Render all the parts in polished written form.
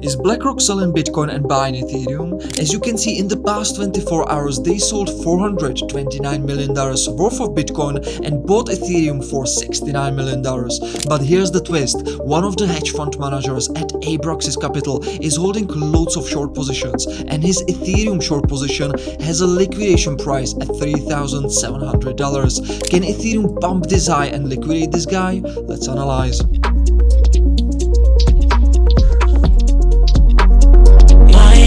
Is BlackRock selling Bitcoin and buying Ethereum? As you can see, in the past 24 hours, they sold $429 million worth of Bitcoin and bought Ethereum for $69 million. But here's the twist. One of the hedge fund managers at Abraxas Capital is holding loads of short positions, and his Ethereum short position has a liquidation price at $3,700. Can Ethereum pump this high and liquidate this guy? Let's analyze.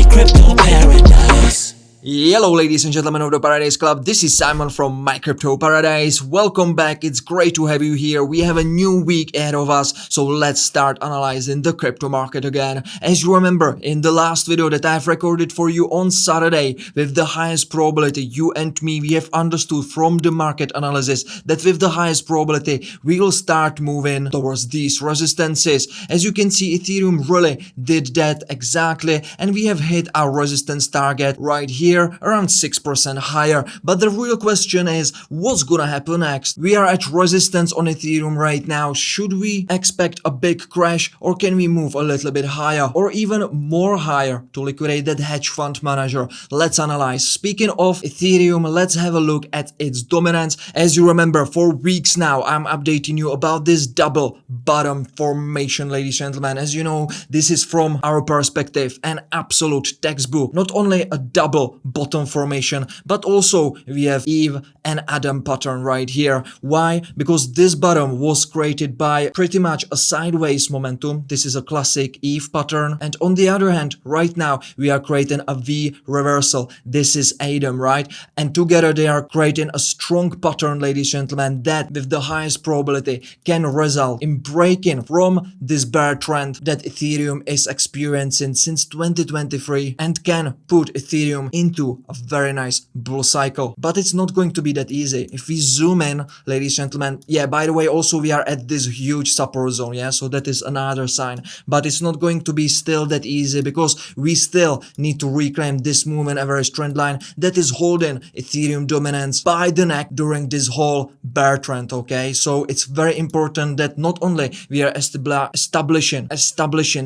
Crypto Paradise. Hello ladies and gentlemen of the Paradise Club, this is Simon from My Crypto Paradise. Welcome back, it's great to have you here. We have a new week ahead of us, so let's start analyzing the crypto market again. As you remember, in the last video that I've recorded for you on Saturday, with the highest probability, you and me, we have understood from the market analysis that with the highest probability, we will start moving towards these resistances. As you can see, Ethereum really did that exactly, and we have hit our resistance target right here, around 6% higher. But the real question is, what's gonna happen next? We are at resistance on Ethereum right now. Should we expect a big crash, or can we move a little bit higher or even more higher to liquidate that hedge fund manager? Let's analyze. Speaking of Ethereum, let's have a look at its dominance. As you remember, for weeks now, I'm updating you about this double bottom formation, ladies and gentlemen. As you know, this is from our perspective an absolute textbook. Not only a double bottom formation, but also we have Eve and Adam pattern right here. Why? Because this bottom was created by pretty much a sideways momentum. This is a classic Eve pattern, and on the other hand, right now we are creating a V reversal. This is Adam, right? And together they are creating a strong pattern, ladies and gentlemen, that with the highest probability can result in breaking from this bear trend that Ethereum is experiencing since 2023 and can put Ethereum into a very nice bull cycle. But it's not going to be that easy. If we zoom in, ladies and gentlemen, yeah, by the way, also we are at this huge support zone, yeah, so that is another sign. But it's not going to be still that easy, because we still need to reclaim this moving average trend line that is holding Ethereum dominance by the neck during this whole bear trend, okay? So it's very important that not only we are establishing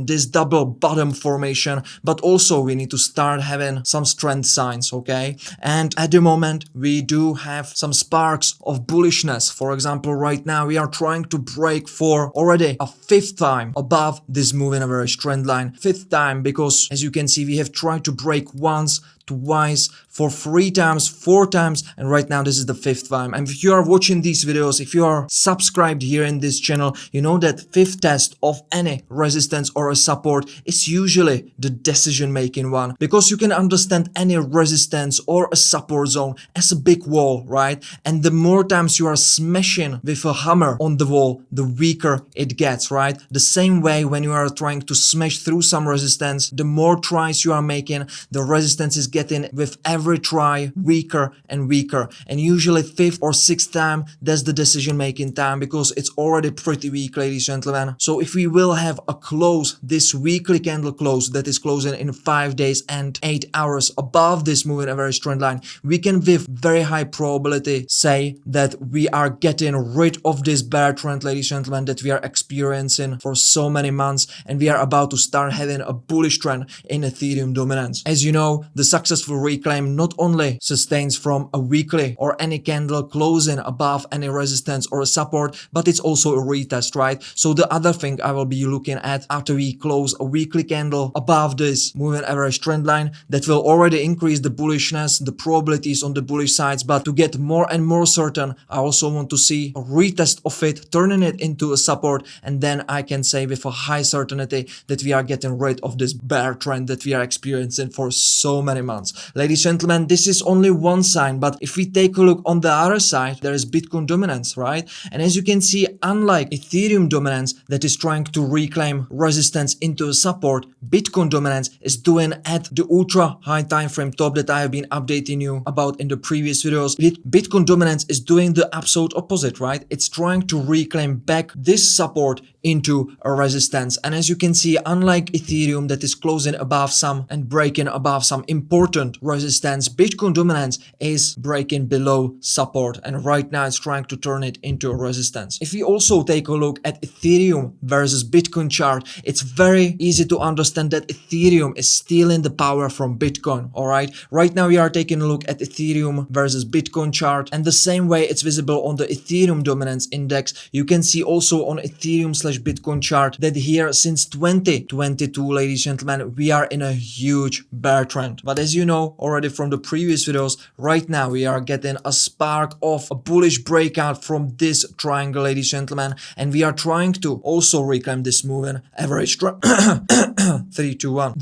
this double bottom formation, but also we need to start having some strength signs, okay? And at the moment we do have some sparks of bullishness. For example, right now we are trying to break for already a fifth time above this moving average trend line. Fifth time, because as you can see, we have tried to break once, twice, for 3 times, 4 times, and right now this is the 5th time. And if you are watching these videos, if you are subscribed here in this channel, you know that 5th test of any resistance or a support is usually the decision making one, because you can understand any resistance or a support zone as a big wall, right? And the more times you are smashing with a hammer on the wall, the weaker it gets, right? The same way when you are trying to smash through some resistance, the more tries you are making, the resistance is getting with every try weaker and weaker, and usually 5th or 6th time, that's the decision making time, because it's already pretty weak, ladies and gentlemen. So if we will have a close, this weekly candle close that is closing in 5 days and 8 hours above this moving average trend line, we can with very high probability say that we are getting rid of this bear trend, ladies and gentlemen, that we are experiencing for so many months, and we are about to start having a bullish trend in Ethereum dominance. As you know, the successful reclaim not only sustains from a weekly or any candle closing above any resistance or a support, but it's also a retest, right? So the other thing I will be looking at after we close a weekly candle above this moving average trend line, that will already increase the bullishness, the probabilities on the bullish sides. But to get more and more certain, I also want to see a retest of it, turning it into a support, and then I can say with a high certainty that we are getting rid of this bear trend that we are experiencing for so many months. Ladies and gentlemen, this is only one sign, but if we take a look on the other side, there is Bitcoin dominance, right? And as you can see, unlike Ethereum dominance that is trying to reclaim resistance into a support, Bitcoin dominance is doing at the ultra high time frame top that I have been updating you about in the previous videos. Bitcoin dominance is doing the absolute opposite, right? It's trying to reclaim back this support into a resistance. And as you can see, unlike Ethereum that is closing above some and breaking above some important important resistance. Bitcoin dominance is breaking below support, and right now it's trying to turn it into a resistance. If we also take a look at Ethereum versus Bitcoin chart, it's very easy to understand that Ethereum is stealing the power from Bitcoin. All right now we are taking a look at Ethereum versus Bitcoin chart, and the same way it's visible on the Ethereum dominance index, you can see also on Ethereum/Bitcoin chart that here since 2022, ladies and gentlemen, we are in a huge bear trend. But as you know already from the previous videos, right now we are getting a spark of a bullish breakout from this triangle, ladies and gentlemen, and we are trying to also reclaim this moving average 3 2 1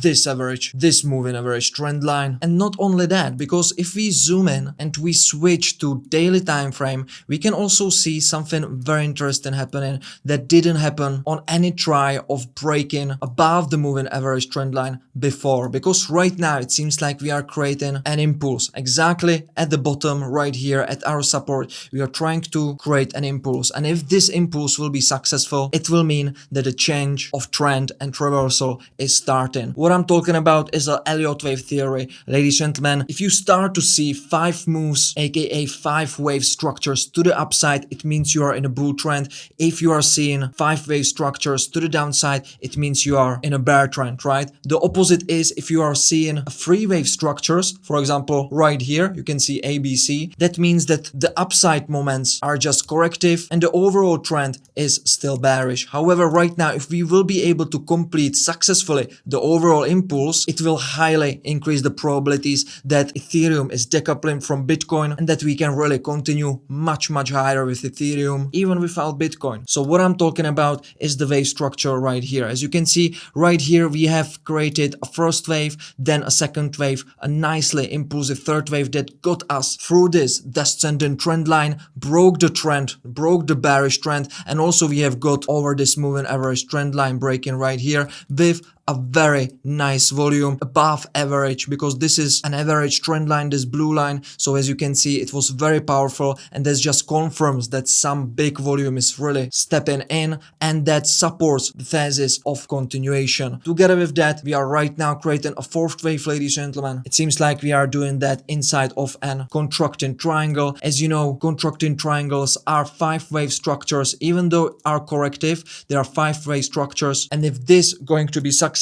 this moving average trend line. And not only that, because if we zoom in and we switch to daily time frame, we can also see something very interesting happening that didn't happen on any try of breaking above the moving average trend line before. Because right now it seems like we are creating an impulse exactly at the bottom right here at our support. We are trying to create an impulse, and if this impulse will be successful, it will mean that a change of trend and reversal is starting. What I'm talking about is a Elliott Wave theory, ladies and gentlemen. If you start to see 5 moves, aka 5 wave structures to the upside, it means you are in a bull trend. If you are seeing 5 wave structures to the downside, it means you are in a bear trend, right? The opposite is if you are seeing 3 wave structures, for example right here you can see ABC, that means that the upside moments are just corrective and the overall trend is still bearish. However, right now if we will be able to complete successfully the overall impulse, it will highly increase the probabilities that Ethereum is decoupling from Bitcoin and that we can really continue much higher with Ethereum even without Bitcoin. So what I'm talking about is the wave structure right here. As you can see right here, we have created a first wave, then a second wave, a nicely impulsive third wave that got us through this descending trend line, broke the trend, broke the bearish trend, and also we have got over this moving average trend line breaking right here with a very nice volume above average, because this is an average trend line, this blue line. So as you can see, it was very powerful, and this just confirms that some big volume is really stepping in, and that supports the thesis of continuation. Together with that, we are right now creating a fourth wave, ladies and gentlemen. It seems like we are doing that inside of an contracting triangle. As you know, contracting triangles are 5 wave structures. Even though are corrective, there are 5 wave structures, and if this going to be successful,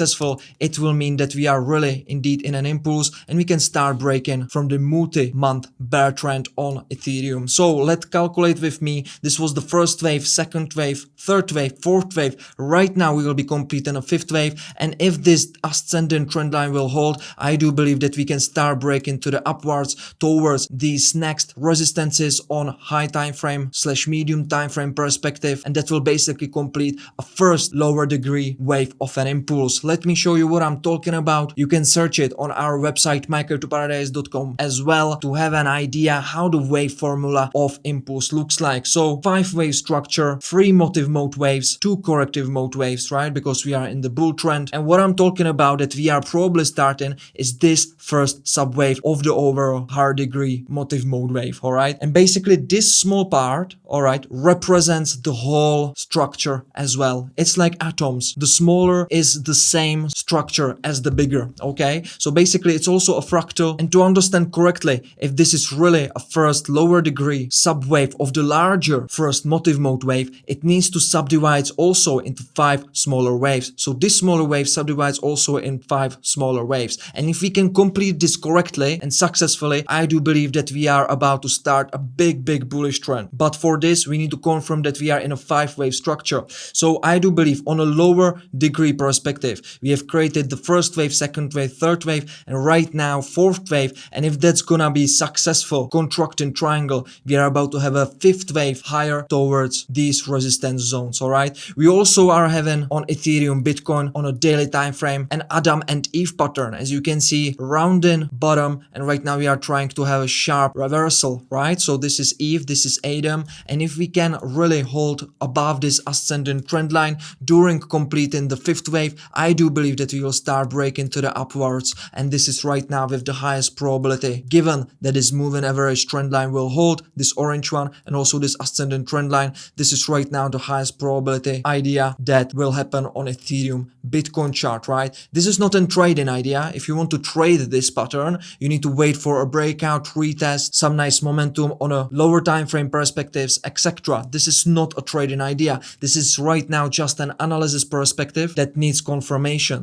it will mean that we are really indeed in an impulse and we can start breaking from the multi-month bear trend on Ethereum. So let's calculate with me. This was the first wave, second wave, third wave, fourth wave. Right now we will be completing a fifth wave, and if this ascending trend line will hold, I do believe that we can start breaking to the upwards towards these next resistances on high time frame / medium time frame perspective, and that will basically complete a first lower degree wave of an impulse. Let me show you what I'm talking about. You can search it on our website microtoparadise.com as well to have an idea how the wave formula of impulse looks like. So 5 wave structure, 3 motive mode waves, 2 corrective mode waves, right? Because we are in the bull trend. And what I'm talking about that we are probably starting is this first subwave of the overall higher degree motive mode wave, all right? And basically this small part, all right, represents the whole structure as well. It's like atoms. The smaller is the same structure as the bigger, okay? So basically it's also a fractal, and to understand correctly if this is really a first lower degree subwave of the larger first motive mode wave, it needs to subdivide also into 5 smaller waves. So this smaller wave subdivides also in 5 smaller waves, and if we can complete this correctly and successfully, I do believe that we are about to start a big bullish trend. But for this we need to confirm that we are in a 5 wave structure. So I do believe on a lower degree perspective we have created the first wave, second wave, third wave, and right now fourth wave. And if that's gonna be successful contracting triangle, we are about to have a 5th wave higher towards these resistance zones. All right, we also are having on Ethereum, Bitcoin on a daily time frame an Adam and Eve pattern, as you can see, rounding bottom, and right now we are trying to have a sharp reversal, right? So this is Eve, this is Adam, and if we can really hold above this ascending trend line during completing the 5th wave, I do believe that we will start breaking to the upwards, and this is right now with the highest probability, given that this moving average trend line will hold, this orange one, and also this ascending trend line. This is right now the highest probability idea that will happen on Ethereum Bitcoin chart, right? This is not a trading idea. If you want to trade this pattern, you need to wait for a breakout, retest, some nice momentum on a lower time frame perspectives, etc. This is not a trading idea. This is right now just an analysis perspective that needs confirmations.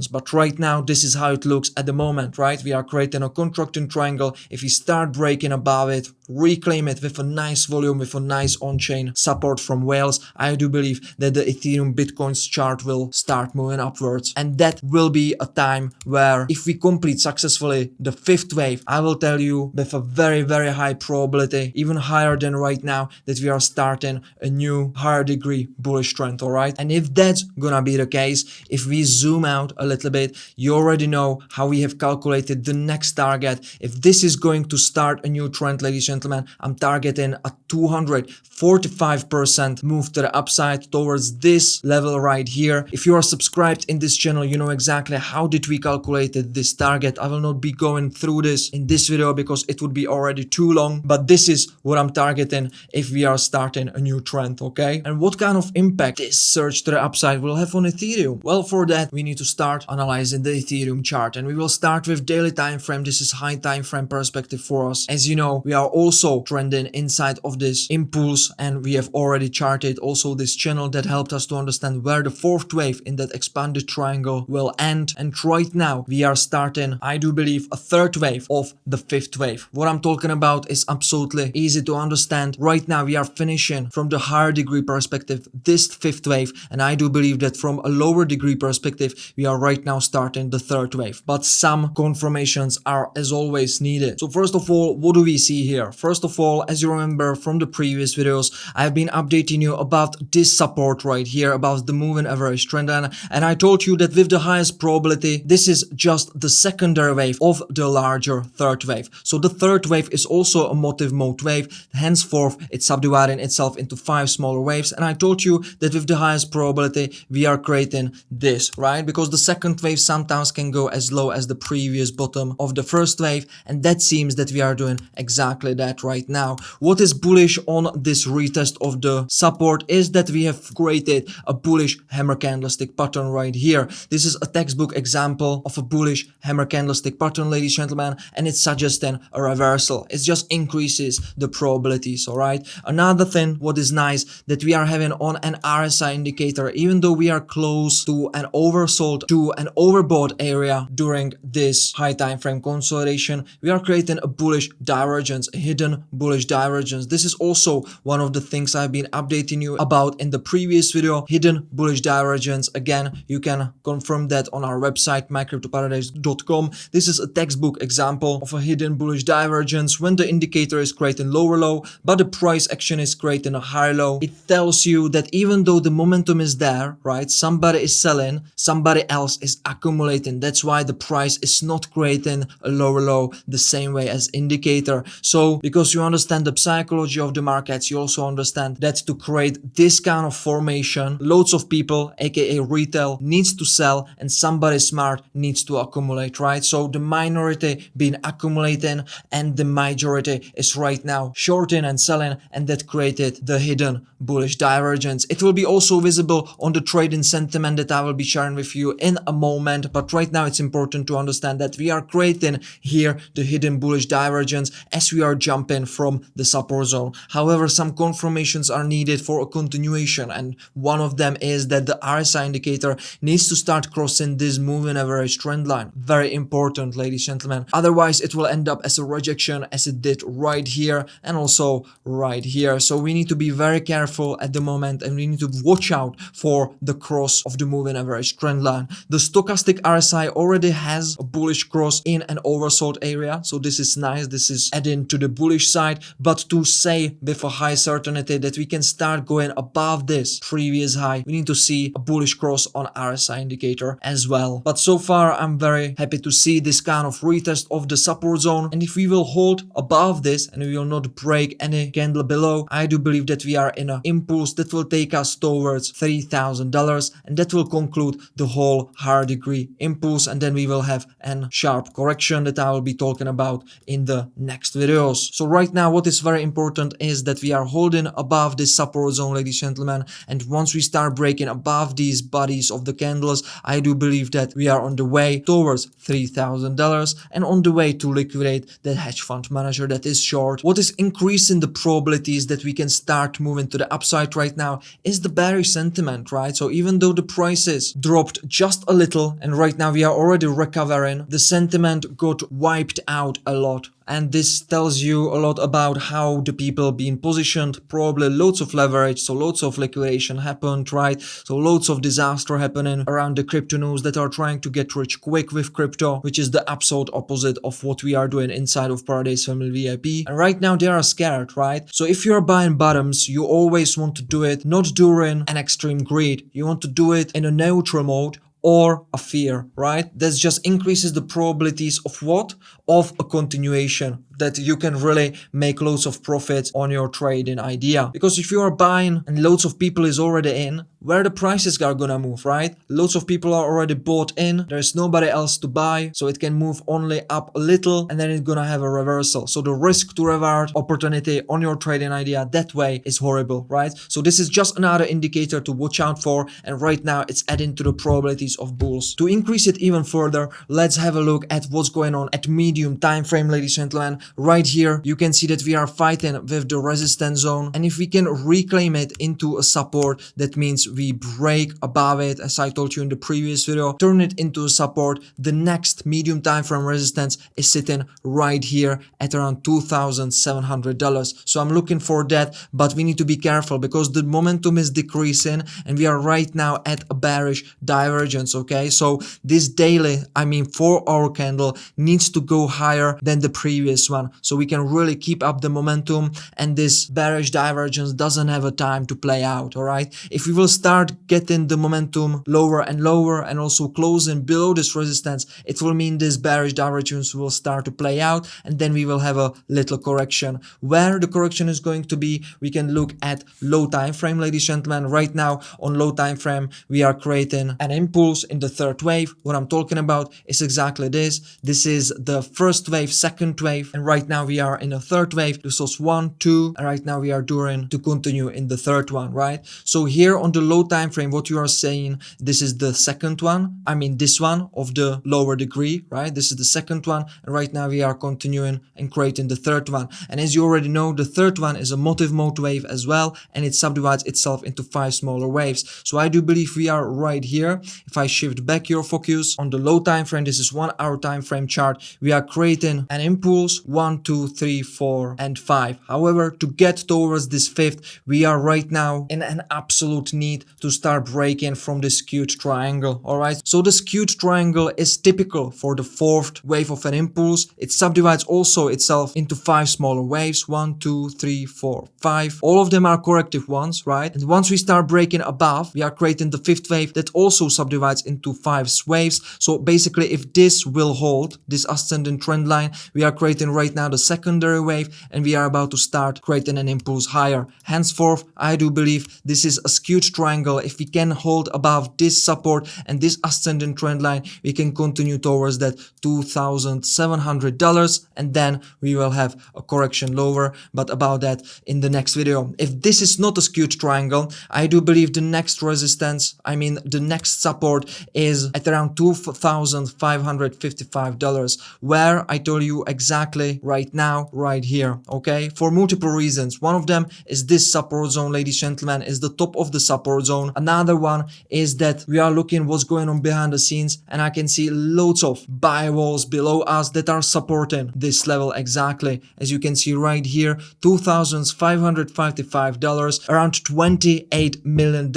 But right now, this is how it looks at the moment, right? We are creating a contracting triangle. If we start breaking above it, reclaim it with a nice volume, with a nice on-chain support from whales, I do believe that the Ethereum Bitcoin's chart will start moving upwards. And that will be a time where if we complete successfully the fifth wave, I will tell you with a very, very high probability, even higher than right now, that we are starting a new higher degree bullish trend, alright? And if that's gonna be the case, if we zoom out a little bit, you already know how we have calculated the next target. If this is going to start a new trend, ladies and gentlemen, I'm targeting a 245% move to the upside towards this level right here. If you are subscribed in this channel, you know exactly how did we calculated this target. I will not be going through this in this video because it would be already too long, but this is what I'm targeting if we are starting a new trend, okay? And what kind of impact this surge to the upside will have on Ethereum? Well, for that, we need to start analyzing the Ethereum chart, and we will start with daily time frame. This is high time frame perspective for us. As you know, we are also trending inside of this impulse, and we have already charted also this channel that helped us to understand where the fourth wave in that expanded triangle will end. And right now we are starting, I do believe, a third wave of the fifth wave. What I'm talking about is absolutely easy to understand. Right now we are finishing from the higher degree perspective this fifth wave, and I do believe that from a lower degree perspective we are right now starting the third wave, but some confirmations are as always needed. So first of all, what do we see here? First of all, as you remember from the previous videos, I have been updating you about this support right here, about the moving average trend line, and I told you that with the highest probability, this is just the secondary wave of the larger third wave. So the third wave is also a motive mode wave. Henceforth, it's subdividing itself into 5 smaller waves, and I told you that with the highest probability, we are creating this, right? Because the second wave sometimes can go as low as the previous bottom of the first wave, and that seems that we are doing exactly that right now. What is bullish on this retest of the support is that we have created a bullish hammer candlestick pattern right here. This is a textbook example of a bullish hammer candlestick pattern, ladies and gentlemen, and it's suggesting a reversal. It just increases the probabilities, alright? Another thing, what is nice, that we are having on an RSI indicator, even though we are close to an oversold, to an overbought area during this high time frame consolidation, we are creating a bullish divergence, a hidden bullish divergence. This is also one of the things I've been updating you about in the previous video, hidden bullish divergence. Again, you can confirm that on our website, mycryptoparadise.com. This is a textbook example of a hidden bullish divergence when the indicator is creating lower low, but the price action is creating a higher low. It tells you that even though the momentum is there, right, somebody is selling, somebody else is accumulating. That's why the price is not creating a lower low the same way as indicator. So because you understand the psychology of the markets, you also understand that to create this kind of formation, loads of people, aka retail, needs to sell, and somebody smart needs to accumulate, right? So the minority been accumulating and the majority is right now shorting and selling, and that created the hidden bullish divergence. It will be also visible on the trading sentiment that I will be sharing with you in a moment, but right now it's important to understand that we are creating here the hidden bullish divergence as we are jumping from the support zone. However, some confirmations are needed for a continuation, and one of them is that the RSI indicator needs to start crossing this moving average trend line. Very important, ladies and gentlemen. Otherwise, it will end up as a rejection, as it did right here and also right here. So we need to be very careful at the moment, and we need to watch out for the cross of the moving average trend line. The stochastic RSI already has a bullish cross in an oversold area, so this is nice. This is adding to the bullish side, but to say with a high certainty that we can start going above this previous high, we need to see a bullish cross on RSI indicator as well. But so far, I'm very happy to see this kind of retest of the support zone, and if we will hold above this and we will not break any candle below, I do believe that we are in an impulse that will take us towards $3,000, and that will conclude the whole higher degree impulse, and then we will have a sharp correction that I will be talking about in the next videos. So right now what is very important is that we are holding above this support zone, ladies and gentlemen, and once we start breaking above these bodies of the candles, I do believe that we are on the way towards $3,000 and on the way to liquidate that hedge fund manager that is short. What is increasing the probabilities that we can start moving to the upside right now is the bearish sentiment, right? So even though the prices dropped just a little and right now we are already recovering, the sentiment got wiped out a lot. And this tells you a lot about how the people being positioned, probably loads of leverage, so loads of liquidation happened, right? So loads of disaster happening around the crypto news that are trying to get rich quick with crypto, which is the absolute opposite of what we are doing inside of Paradise Family VIP. And right now they are scared, right? So if you are buying bottoms, you always want to do it not during an extreme greed. You want to do it in a neutral mode or a fear, right? That just increases the probabilities of what? Of a continuation, that you can really make loads of profits on your trading idea. Because if you are buying and loads of people is already in, where the prices are gonna move, right? Loads of people are already bought in, there's nobody else to buy, so it can move only up a little and then it's gonna have a reversal. So the risk to reward opportunity on your trading idea that way is horrible, right? So this is just another indicator to watch out for, and right now it's adding to the probabilities of bulls. To increase it even further, let's have a look at what's going on at medium time frame, ladies and gentlemen. Right here you can see that we are fighting with the resistance zone, and if we can reclaim it into a support, that means we break above it, as I told you in the previous video, turn it into a support. The next medium time frame resistance is sitting right here at around $2,700. So I'm looking for that, but we need to be careful because the momentum is decreasing and we are right now at a bearish divergence. Okay, so this daily, I mean 4-hour candle needs to go higher than the previous one, so we can really keep up the momentum and this bearish divergence doesn't have a time to play out. All right, if we will start getting the momentum lower and lower and also closing below this resistance, it will mean this bearish divergence will start to play out, and then we will have a little correction. Where the correction is going to be, we can look at low time frame, ladies and gentlemen. Right now on low time frame we are creating an impulse in the third wave. What I'm talking about is exactly this. This is the first wave, second wave, and right now we are in a third wave. This was 1, 2, and right now we are doing to continue in the third one, right? So here on the low time frame, what you are saying, this is the second one, I mean this one of the lower degree, right? This is the second one, and right now we are continuing and creating the third one. And as you already know, the third one is a motive mode wave as well, and it subdivides itself into 5 smaller waves. So I do believe we are right here. If I shift back your focus on the low time frame, this is 1-hour time frame chart, we are creating an impulse 1, 2, 3, 4, and 5. However, to get towards this fifth, we are right now in an absolute need to start breaking from this skewed triangle. All right, so the skewed triangle is typical for the fourth wave of an impulse. It subdivides also itself into 5 smaller waves, 1, 2, 3, 4, 5. All of them are corrective ones, right? And once we start breaking above, we are creating the fifth wave that also subdivides into 5 waves. So basically, if this will hold, this ascending trend line, we are creating right now the secondary wave, and we are about to start creating an impulse higher. Henceforth, I do believe this is a skewed triangle. If we can hold above this support and this ascending trend line, we can continue towards that $2,700, and then we will have a correction lower, but about that in the next video. If this is not a skewed triangle, I do believe the next resistance, I mean the next support, is at around $2,555, where I told you exactly right now, right here. Okay, for multiple reasons. One of them is this support zone, ladies and gentlemen, is the top of the support zone. Another one is that we are looking what's going on behind the scenes, and I can see loads of buy walls below us that are supporting this level exactly. As you can see right here, $2,555, around $28 million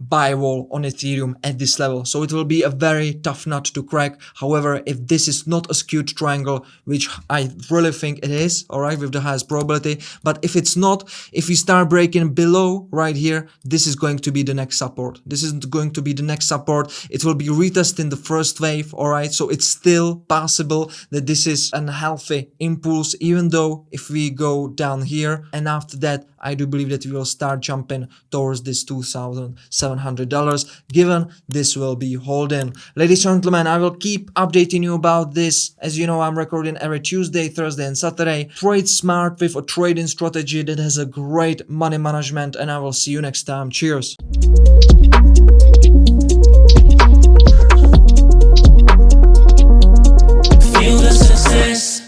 buy wall on Ethereum at this level. So it will be a very tough nut to crack. However, if this is not a skewed triangle, which I really think it is, all right, with the highest probability, but if it's not, if we start breaking below right here, this is going to be the next support. This is going to be the next support. It will be retesting the first wave, all right? So it's still possible that this is a healthy impulse, even though if we go down here and after that I do believe that we will start jumping towards this $2,700 given this will be holding. Ladies and gentlemen, I will keep updating you about this. As you know, I'm recording every Tuesday, Thursday and Saturday. Trade smart with a trading strategy that has a great money management, and I will see you next time. Cheers. Feel the success.